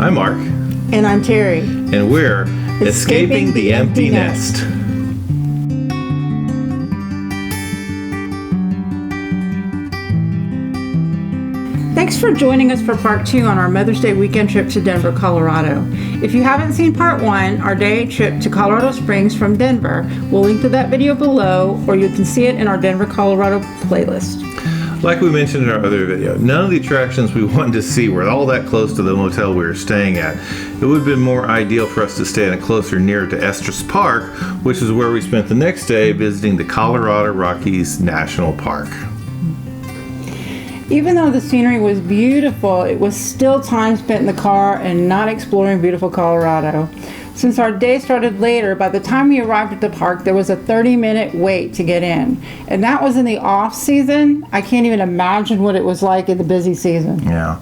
I'm Mark. And I'm Terry. And we're Escaping the Empty Nest. Thanks for joining us for part 2 on our Mother's Day weekend trip to Denver, Colorado. If you haven't seen part 1, our day trip to Colorado Springs from Denver, we'll link to that video below, or you can see it in our Denver, Colorado playlist. Like we mentioned in our other video, none of the attractions we wanted to see were all that close to the motel we were staying at. It would have been more ideal for us to stay in a closer near to Estes Park, which is where we spent the next day visiting the Colorado Rockies National Park. Even though the scenery was beautiful, it was still time spent in the car and not exploring beautiful Colorado. Since our day started later, by the time we arrived at the park, there was a 30-minute wait to get in. And that was in the off-season. I can't even imagine what it was like in the busy season. Yeah.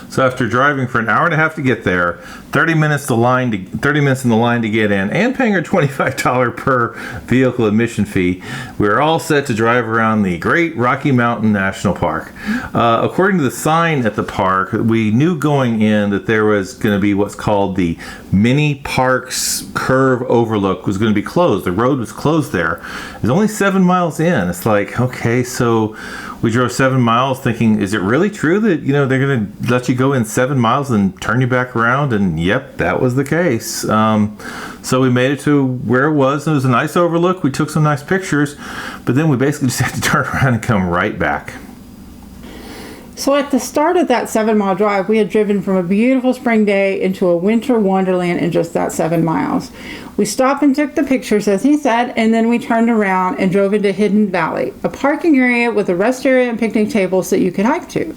So after driving for an hour and a half to get there, 30 minutes in the line to get in, and paying our $25 per vehicle admission fee, we were all set to drive around the Great Rocky Mountain National Park. According to the sign at the park, we knew going in that there was going to be what's called the Mini Parks Curve Overlook was going to be closed. The road was closed there. It's only 7 miles in. It's like, okay, so we drove 7 miles thinking, is it really true that, they're going to let you go in 7 miles and turn you back around? And yep, that was the case. So we made it to where it was. It was a nice overlook. We took some nice pictures, but then we basically just had to turn around and come right back. So at the start of that 7-mile drive, we had driven from a beautiful spring day into a winter wonderland in just that 7 miles. We stopped and took the pictures, as he said, and then we turned around and drove into Hidden Valley, a parking area with a rest area and picnic tables that you could hike to.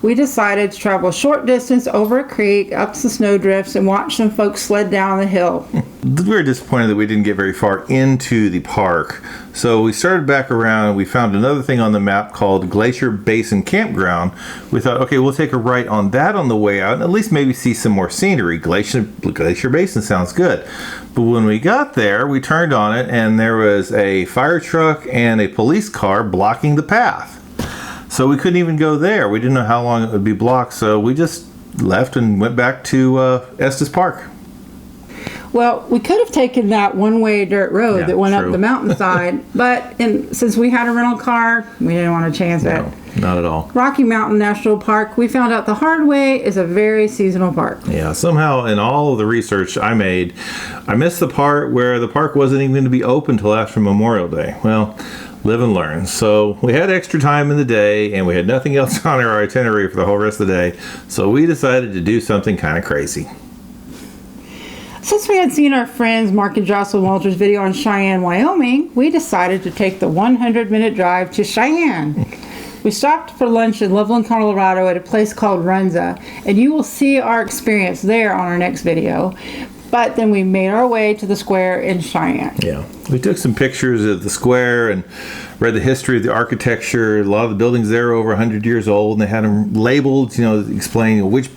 We decided to travel a short distance over a creek, up some snowdrifts, and watch some folks sled down the hill. We were disappointed that we didn't get very far into the park. So we started back around. We found another thing on the map called Glacier Basin Campground. We thought, okay, we'll take a right on that on the way out and at least maybe see some more scenery. Glacier Basin sounds good. But when we got there, we turned on it and there was a fire truck and a police car blocking the path. So we couldn't even go there. We didn't know how long it would be blocked, so we just left and went back to Estes Park. Well, we could have taken that one-way dirt road that went up the mountainside, but since we had a rental car, we didn't want to chance it. No, not at all. Rocky Mountain National Park, we found out the hard way, is a very seasonal park. Yeah, somehow in all of the research I made, I missed the part where the park wasn't even going to be open till after Memorial Day. Well, live and learn. So we had extra time in the day and we had nothing else on our itinerary for the whole rest of the day. So we decided to do something kind of crazy. Since we had seen our friends Mark and Jocelyn Walter's video on Cheyenne, Wyoming, we decided to take the 100-minute drive to Cheyenne. We stopped for lunch in Loveland, Colorado at a place called Runza, and you will see our experience there on our next video. But then we made our way to the square in Cheyenne. Yeah, we took some pictures of the square and read the history of the architecture. A lot of the buildings there are over 100 years old, and they had them labeled, explaining which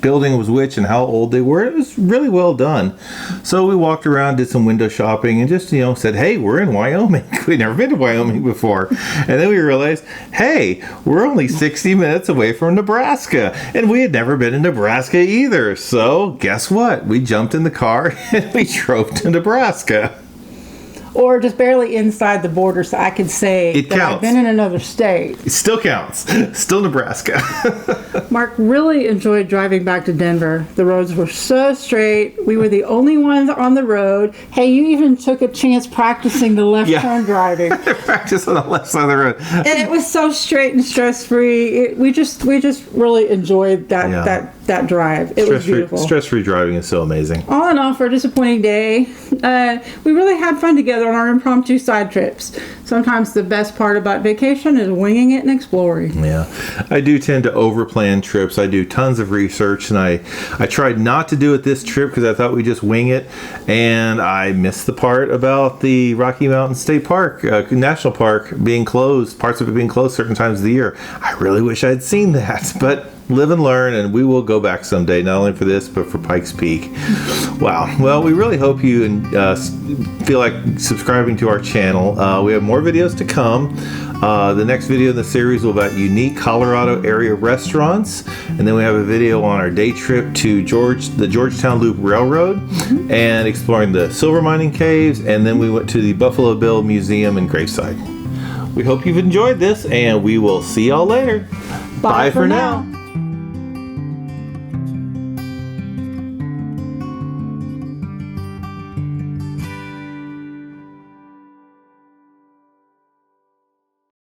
building was which and how old they were. It was really well done. So we walked around, did some window shopping, and just, said, hey, we're in Wyoming. We'd never been to Wyoming before. And then we realized, hey, we're only 60 minutes away from Nebraska. And we had never been in Nebraska either. So guess what? We jumped in the car and we drove to Nebraska. Or just barely inside the border, so I could say it that counts. I've been in another state. It still counts. Still Nebraska. Mark really enjoyed driving back to Denver. The roads were so straight. We were the only ones on the road. Hey, you even took a chance practicing the left turn driving. Practice on the left side of the road. And it was so straight and stress-free. We just really enjoyed that drive. It was beautiful. Stress-free driving is so amazing. All in all, for a disappointing day, we really had fun together on our impromptu side trips. Sometimes the best part about vacation is winging it and exploring. Yeah, I do tend to overplan trips. I do tons of research, and I tried not to do it this trip because I thought we'd just wing it, and I missed the part about the Rocky Mountain State Park, National Park, being closed, parts of it being closed certain times of the year. I really wish I'd seen that, but live and learn, and we will go back someday, not only for this, but for Pikes Peak. Wow. Well, we really hope you feel like subscribing to our channel. We have more videos to come. The next video in the series will be about unique Colorado area restaurants, and then we have a video on our day trip to the Georgetown Loop Railroad and exploring the silver mining caves, and then we went to the Buffalo Bill Museum in Graveside. We hope you've enjoyed this, and we will see y'all later. Bye for now.